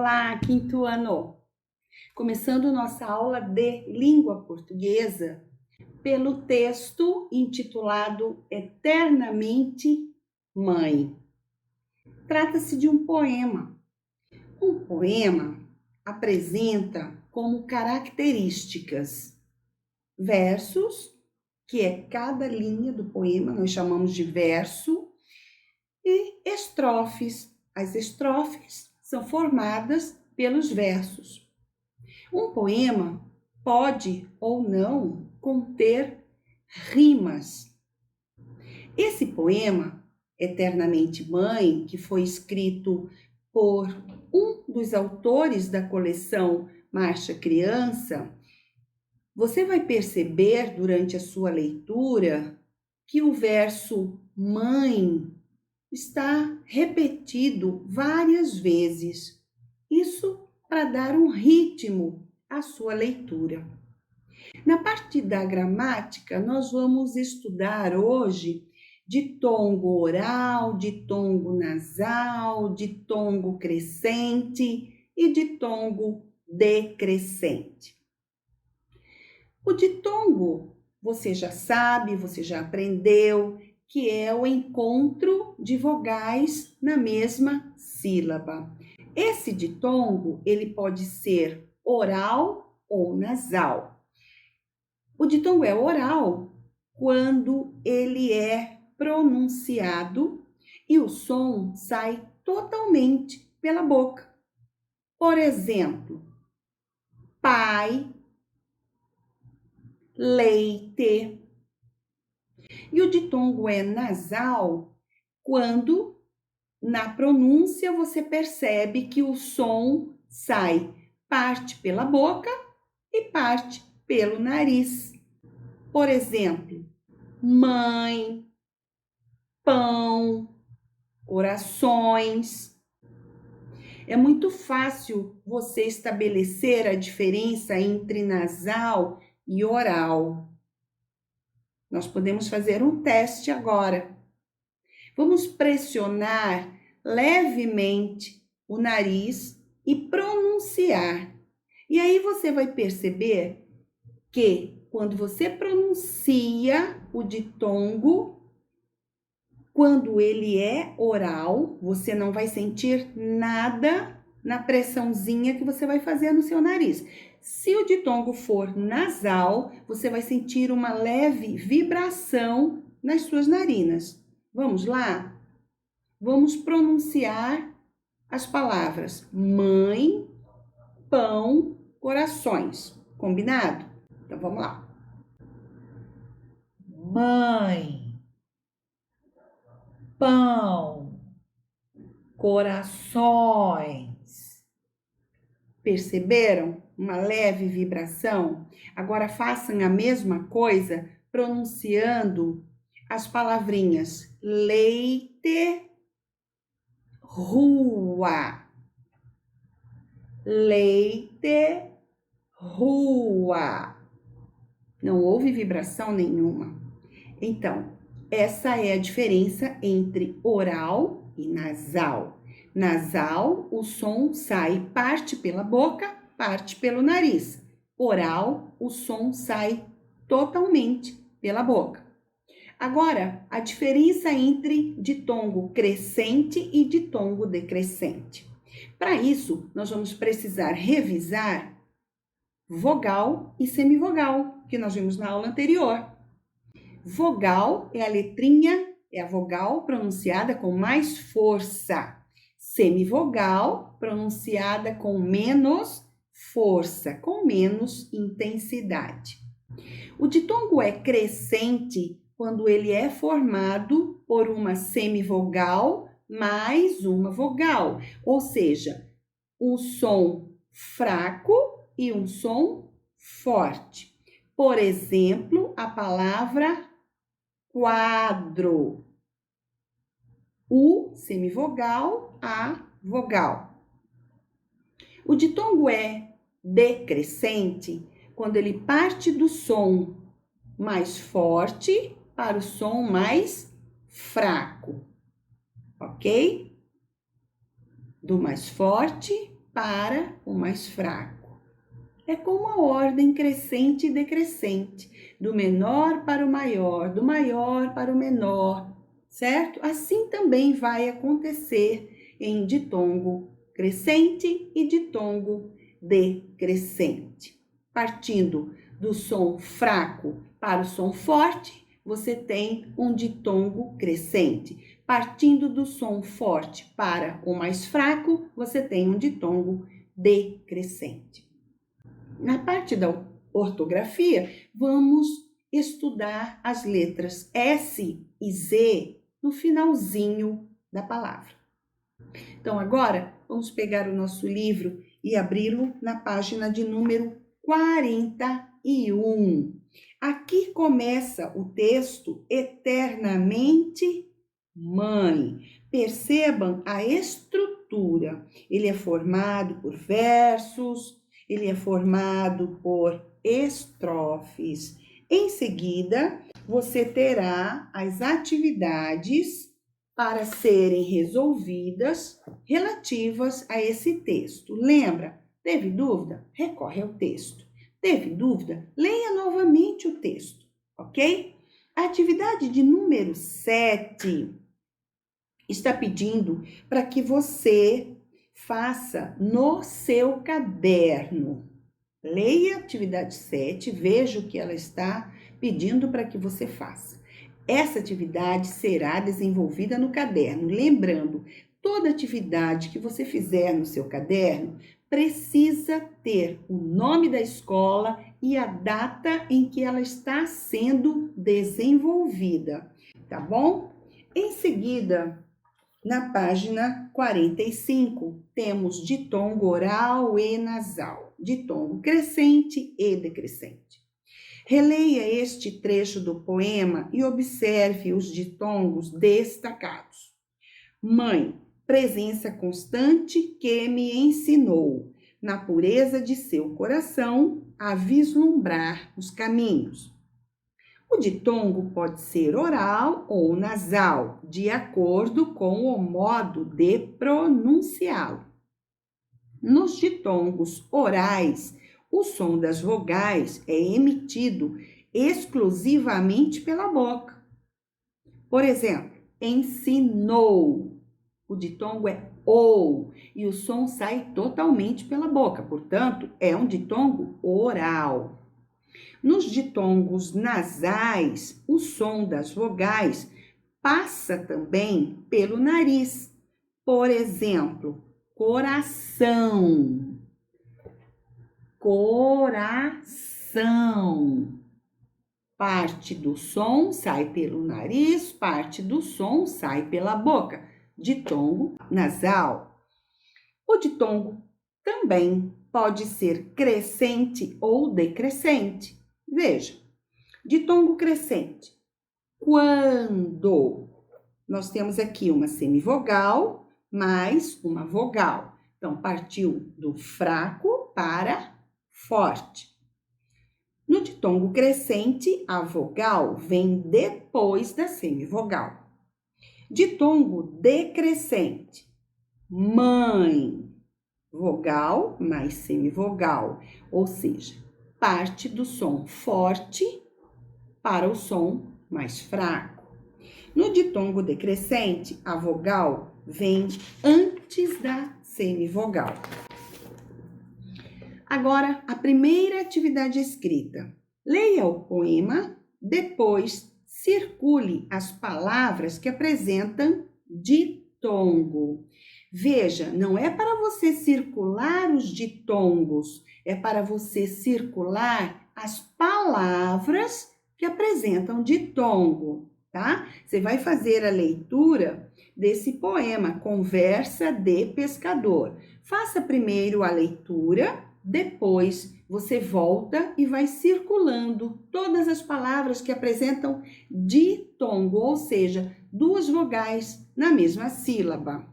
Olá, quinto ano! Começando nossa aula de língua portuguesa pelo texto intitulado Eternamente Mãe. Trata-se de um poema. Um poema apresenta como características versos, que é cada linha do poema, nós chamamos de verso, e estrofes. As estrofes são formadas pelos versos. Um poema pode ou não conter rimas. Esse poema, Eternamente Mãe, que foi escrito por um dos autores da coleção Marcha Criança, você vai perceber durante a sua leitura que o verso mãe está repetido várias vezes. Isso para dar um ritmo à sua leitura. Na parte da gramática, nós vamos estudar hoje ditongo oral, ditongo nasal, ditongo crescente e ditongo decrescente. O ditongo, você já sabe, você já aprendeu, que é o encontro de vogais na mesma sílaba. Esse ditongo, ele pode ser oral ou nasal. O ditongo é oral quando ele é pronunciado e o som sai totalmente pela boca. Por exemplo, pai, leite. E o ditongo é nasal quando, na pronúncia, você percebe que o som sai parte pela boca e parte pelo nariz. Por exemplo, mãe, pão, corações. É muito fácil você estabelecer a diferença entre nasal e oral. Nós podemos fazer um teste agora. Vamos pressionar levemente o nariz e pronunciar. E aí você vai perceber que quando você pronuncia o ditongo, quando ele é oral, você não vai sentir nada na pressãozinha que você vai fazer no seu nariz. Se o ditongo for nasal, você vai sentir uma leve vibração nas suas narinas. Vamos lá? Vamos pronunciar as palavras mãe, pão, corações. Combinado? Então vamos lá. Mãe, pão, corações. Perceberam uma leve vibração? Agora façam a mesma coisa pronunciando as palavrinhas leite, rua. Leite, rua. Não houve vibração nenhuma. Então, essa é a diferença entre oral e nasal. Nasal, o som sai parte pela boca, parte pelo nariz. Oral, o som sai totalmente pela boca. Agora, a diferença entre ditongo crescente e ditongo decrescente. Para isso, nós vamos precisar revisar vogal e semivogal, que nós vimos na aula anterior. Vogal é a letrinha, é a vogal pronunciada com mais força. Semivogal, pronunciada com menos força, com menos intensidade. O ditongo é crescente quando ele é formado por uma semivogal mais uma vogal, ou seja, um som fraco e um som forte. Por exemplo, a palavra quadro. U, semivogal, A, vogal. O ditongo é decrescente quando ele parte do som mais forte para o som mais fraco, ok? Do mais forte para o mais fraco. É como a ordem crescente e decrescente, do menor para o maior, do maior para o menor, certo? Assim também vai acontecer em ditongo crescente e ditongo decrescente. Partindo do som fraco para o som forte, você tem um ditongo crescente. Partindo do som forte para o mais fraco, você tem um ditongo decrescente. Na parte da ortografia, vamos estudar as letras S e Z no finalzinho da palavra. Então, agora, vamos pegar o nosso livro e abri-lo na página de número 41. Aqui começa o texto Eternamente Mãe. Percebam a estrutura. Ele é formado por versos, ele é formado por estrofes. Em seguida, você terá as atividades para serem resolvidas relativas a esse texto. Lembra? Teve dúvida? Recorre ao texto. Teve dúvida? Leia novamente o texto, ok? A atividade de número 7 está pedindo para que você faça no seu caderno. Leia a atividade 7, veja o que ela está pedindo para que você faça. Essa atividade será desenvolvida no caderno. Lembrando, toda atividade que você fizer no seu caderno precisa ter o nome da escola e a data em que ela está sendo desenvolvida, tá bom? Em seguida, na página 45, temos ditongo oral e nasal, ditongo crescente e decrescente. Releia este trecho do poema e observe os ditongos destacados. Mãe, presença constante que me ensinou, na pureza de seu coração, a vislumbrar os caminhos. O ditongo pode ser oral ou nasal, de acordo com o modo de pronunciá-lo. Nos ditongos orais, o som das vogais é emitido exclusivamente pela boca. Por exemplo, ensinou. O ditongo é ou e o som sai totalmente pela boca, portanto, é um ditongo oral. Nos ditongos nasais, o som das vogais passa também pelo nariz. Por exemplo, coração. Coração. Parte do som sai pelo nariz, parte do som sai pela boca. Ditongo nasal. O ditongo também pode ser crescente ou decrescente. Veja, ditongo crescente. Quando? Nós temos aqui uma semivogal mais uma vogal. Então, partiu do fraco para forte. No ditongo crescente, a vogal vem depois da semivogal. Ditongo decrescente. Mãe. Vogal mais semivogal, ou seja, parte do som forte para o som mais fraco. No ditongo decrescente, a vogal vem antes da semivogal. Agora, a primeira atividade escrita. Leia o poema, depois circule as palavras que apresentam ditongo. Veja, não é para você circular os ditongos, é para você circular as palavras que apresentam ditongo, tá? Você vai fazer a leitura desse poema, Conversa de Pescador. Faça primeiro a leitura, depois você volta e vai circulando todas as palavras que apresentam ditongo, ou seja, duas vogais na mesma sílaba.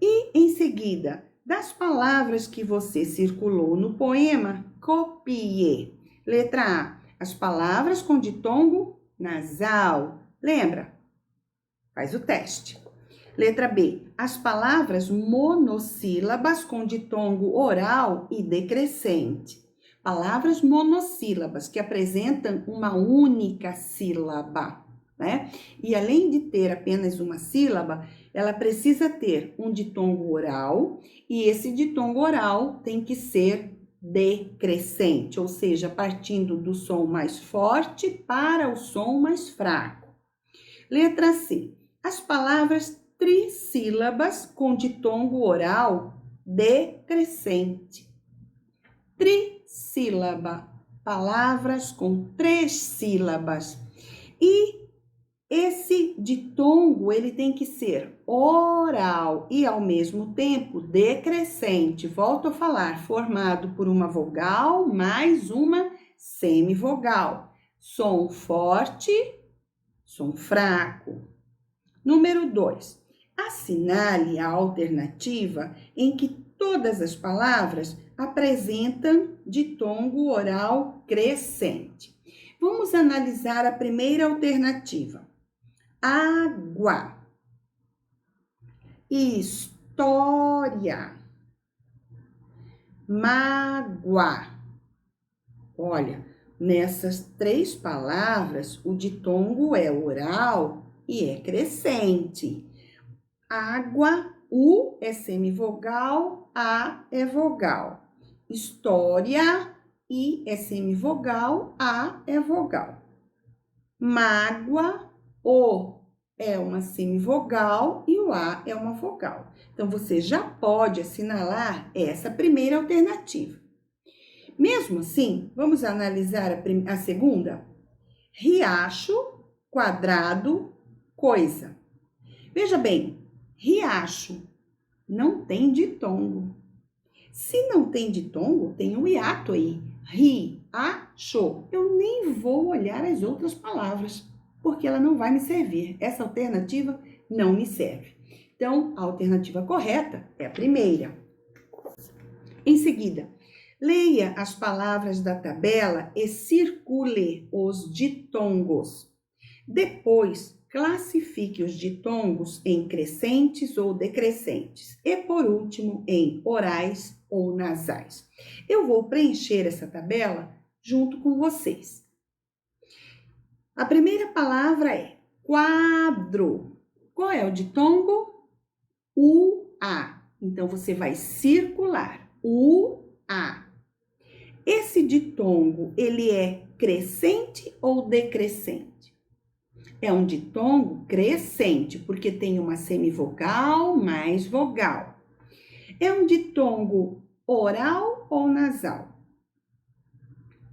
E, em seguida, das palavras que você circulou no poema, copie. Letra A, as palavras com ditongo nasal. Lembra? Faz o teste. Letra B. As palavras monossílabas com ditongo oral e decrescente. Palavras monossílabas que apresentam uma única sílaba, né? E além de ter apenas uma sílaba, ela precisa ter um ditongo oral e esse ditongo oral tem que ser decrescente, ou seja, partindo do som mais forte para o som mais fraco. Letra C. As palavras trissílabas com ditongo oral decrescente. Trissílaba, palavras com 3 sílabas. E esse ditongo, ele tem que ser oral e, ao mesmo tempo, decrescente. Volto a falar, formado por uma vogal mais uma semivogal. Som forte, som fraco. Número 2. Assinale a alternativa em que todas as palavras apresentam ditongo oral crescente. Vamos analisar a primeira alternativa. Água. História. Mágoa. Olha, nessas 3 palavras, o ditongo é oral e é crescente. Água, U é semivogal, A é vogal. História, I é semivogal, A é vogal. Mágoa, O é uma semivogal e o A é uma vogal. Então, você já pode assinalar essa primeira alternativa. Mesmo assim, vamos analisar a segunda? Riacho, quadrado, coisa. Veja bem, riacho não tem ditongo. Se não tem ditongo, tem um hiato aí. Riacho. Eu nem vou olhar as outras palavras, porque ela não vai me servir. Essa alternativa não me serve. Então, a alternativa correta é a primeira. Em seguida, leia as palavras da tabela e circule os ditongos. Depois, classifique os ditongos em crescentes ou decrescentes. E, por último, em orais ou nasais. Eu vou preencher essa tabela junto com vocês. A primeira palavra é quadro. Qual é o ditongo? U-A. Então, você vai circular. U-A. Esse ditongo, ele é crescente ou decrescente? É um ditongo crescente, porque tem uma semivogal mais vogal. É um ditongo oral ou nasal?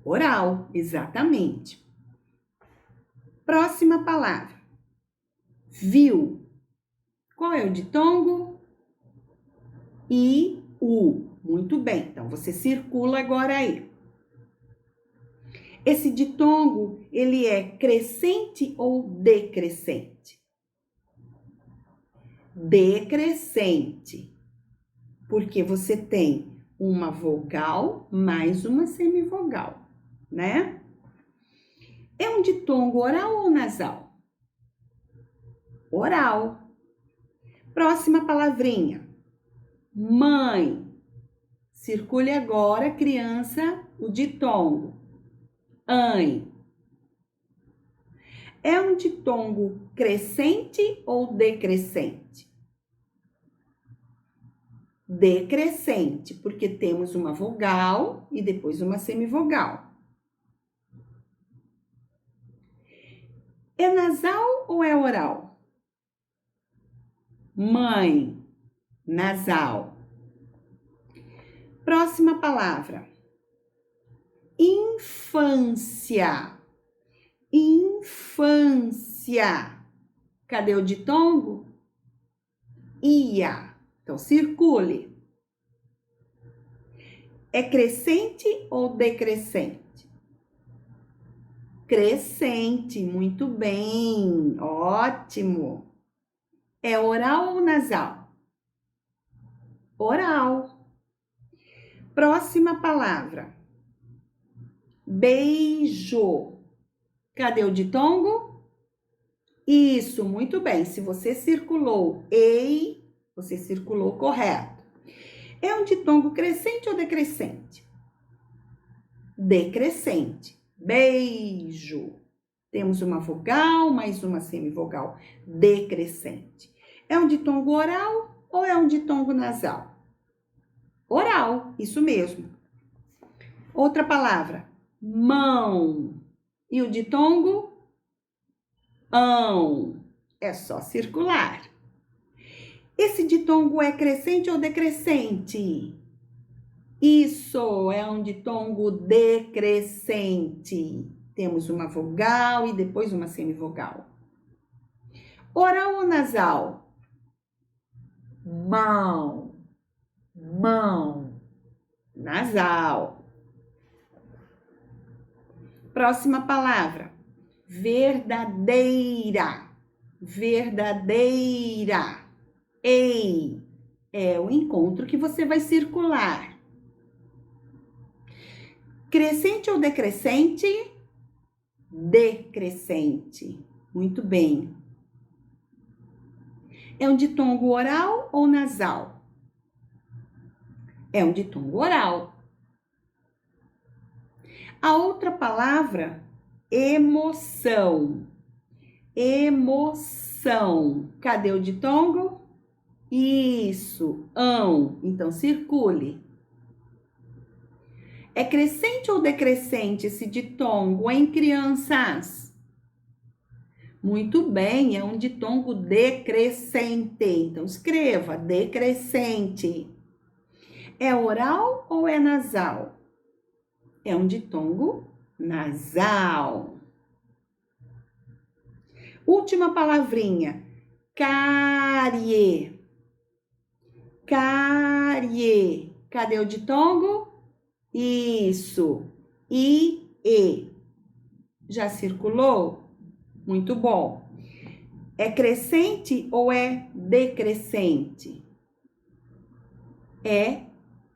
Oral, exatamente. Próxima palavra. Viu. Qual é o ditongo? I-U. Muito bem, então você circula agora aí. Esse ditongo, ele é crescente ou decrescente? Decrescente. Porque você tem uma vogal mais uma semivogal, né? É um ditongo oral ou nasal? Oral. Próxima palavrinha. Mãe. Circule agora, criança, o ditongo. Ãe. É um ditongo crescente ou decrescente? Decrescente, porque temos uma vogal e depois uma semivogal. É nasal ou é oral? Mãe, nasal. Próxima palavra. Infância. Infância. Cadê o ditongo? Ia. Então, circule. É crescente ou decrescente? Crescente, muito bem, ótimo. É oral ou nasal? Oral. Próxima palavra. Beijo. Cadê o ditongo? Isso, muito bem. Se você circulou ei, você circulou correto. É um ditongo crescente ou decrescente? Decrescente. Beijo. Temos uma vogal mais uma semivogal. Decrescente. É um ditongo oral ou é um ditongo nasal? Oral, isso mesmo. Outra palavra, mão. E o ditongo? Ão. É só circular. Esse ditongo é crescente ou decrescente? Isso, é um ditongo decrescente. Temos uma vogal e depois uma semivogal. Oral ou nasal? Mão. Mão. Nasal. Próxima palavra. Verdadeira. Verdadeira. Ei. É o encontro que você vai circular. Crescente ou decrescente? Decrescente. Muito bem. É um ditongo oral ou nasal? É um ditongo oral. A outra palavra, emoção. Emoção. Cadê o ditongo? Isso, ão. Então, circule. É crescente ou decrescente esse ditongo, hein, crianças? Muito bem, é um ditongo decrescente. Então, escreva, decrescente. É oral ou é nasal? É um ditongo nasal. Última palavrinha, cárie. Cárie. Cadê o ditongo? Isso. E. Já circulou? Muito bom. É crescente ou é decrescente? É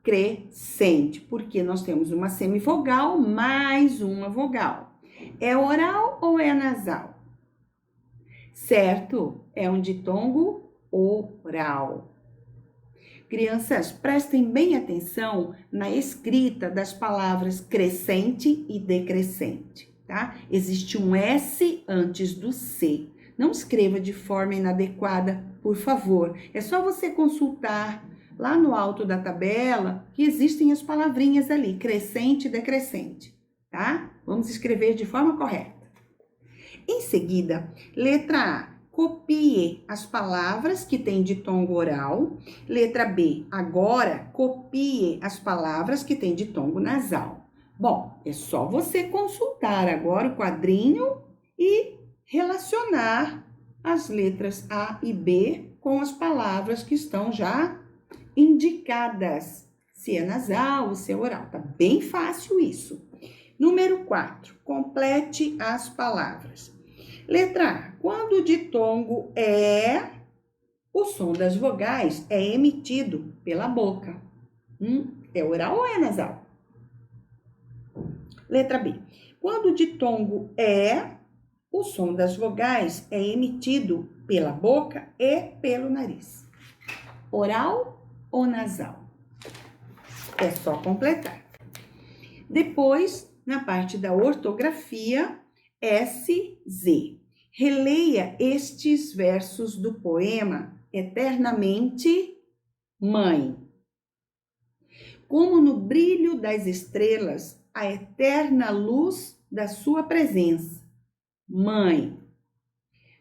crescente, porque nós temos uma semivogal mais uma vogal. É oral ou é nasal? Certo, é um ditongo oral. Crianças, prestem bem atenção na escrita das palavras crescente e decrescente, tá? Existe um S antes do C. Não escreva de forma inadequada, por favor. É só você consultar lá no alto da tabela que existem as palavrinhas ali, crescente e decrescente, tá? Vamos escrever de forma correta. Em seguida, letra A. Copie as palavras que têm ditongo oral. Letra B. Agora, copie as palavras que têm ditongo nasal. Bom, é só você consultar agora o quadrinho e relacionar as letras A e B com as palavras que estão já indicadas. Se é nasal ou se é oral. Tá bem fácil isso. Número 4. Complete as palavras. Letra A. Quando o ditongo é, o som das vogais é emitido pela boca. É oral ou é nasal? Letra B. Quando o ditongo é, o som das vogais é emitido pela boca e pelo nariz. Oral ou nasal? É só completar. Depois, na parte da ortografia, SZ. Releia estes versos do poema Eternamente Mãe. Como no brilho das estrelas, a eterna luz da sua presença. Mãe.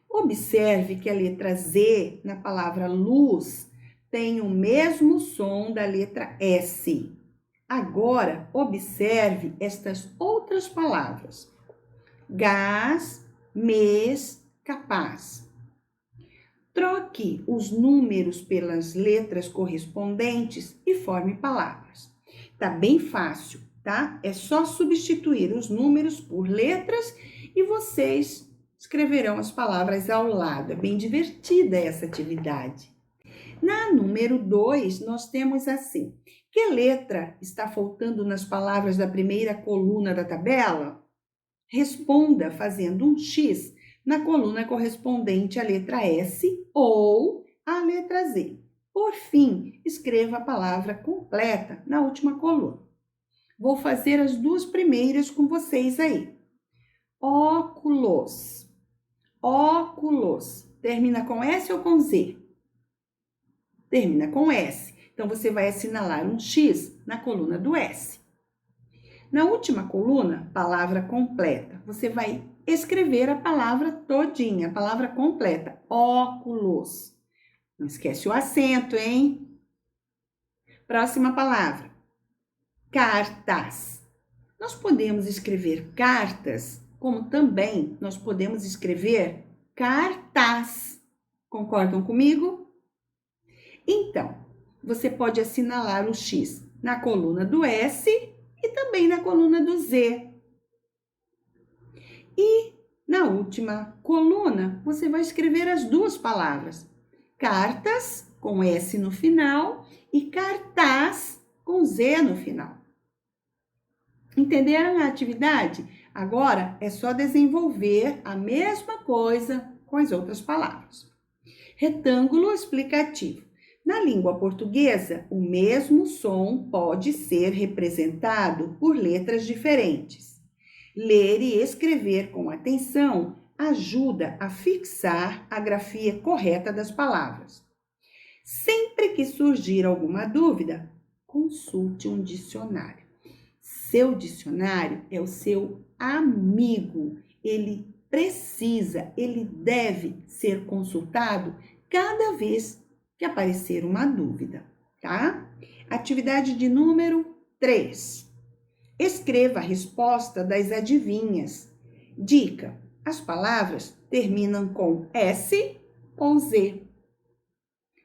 Observe que a letra Z na palavra luz tem o mesmo som da letra S. Agora, observe estas outras palavras. Gás, mês, capaz. Troque os números pelas letras correspondentes e forme palavras. Tá bem fácil, tá? É só substituir os números por letras e vocês escreverão as palavras ao lado. É bem divertida essa atividade. Na número 2, nós temos assim. Que letra está faltando nas palavras da primeira coluna da tabela? Responda fazendo um X na coluna correspondente à letra S ou à letra Z. Por fim, escreva a palavra completa na última coluna. Vou fazer as duas primeiras com vocês aí. Óculos. Óculos. Termina com S ou com Z? Termina com S. Então, você vai assinalar um X na coluna do S. Na última coluna, palavra completa, você vai escrever a palavra todinha, a palavra completa. Óculos. Não esquece o acento, hein? Próxima palavra. Cartas. Nós podemos escrever cartas, como também nós podemos escrever cartaz. Concordam comigo? Então, você pode assinalar o X na coluna do S e também na coluna do Z. E na última coluna, você vai escrever as duas palavras. Cartas, com S no final, e cartaz, com Z no final. Entenderam a atividade? Agora é só desenvolver a mesma coisa com as outras palavras. Retângulo explicativo. Na língua portuguesa, o mesmo som pode ser representado por letras diferentes. Ler e escrever com atenção ajuda a fixar a grafia correta das palavras. Sempre que surgir alguma dúvida, consulte um dicionário. Seu dicionário é o seu amigo. Ele precisa, ele deve ser consultado cada vez que aparecer uma dúvida, tá? Atividade de número 3. Escreva a resposta das adivinhas. Dica: as palavras terminam com S ou Z.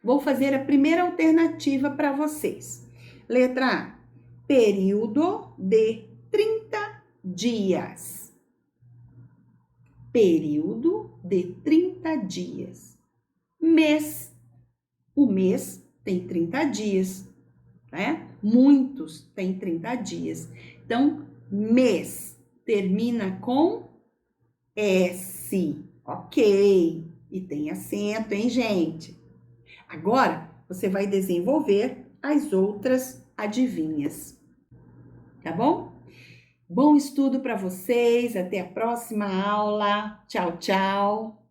Vou fazer a primeira alternativa para vocês. Letra A. Período de 30 dias. Período de 30 dias. Mês. O mês tem 30 dias, né? Muitos têm 30 dias. Então, mês termina com S. Ok. E tem acento, hein, gente? Agora, você vai desenvolver as outras adivinhas. Tá bom? Bom estudo para vocês. Até a próxima aula. Tchau, tchau.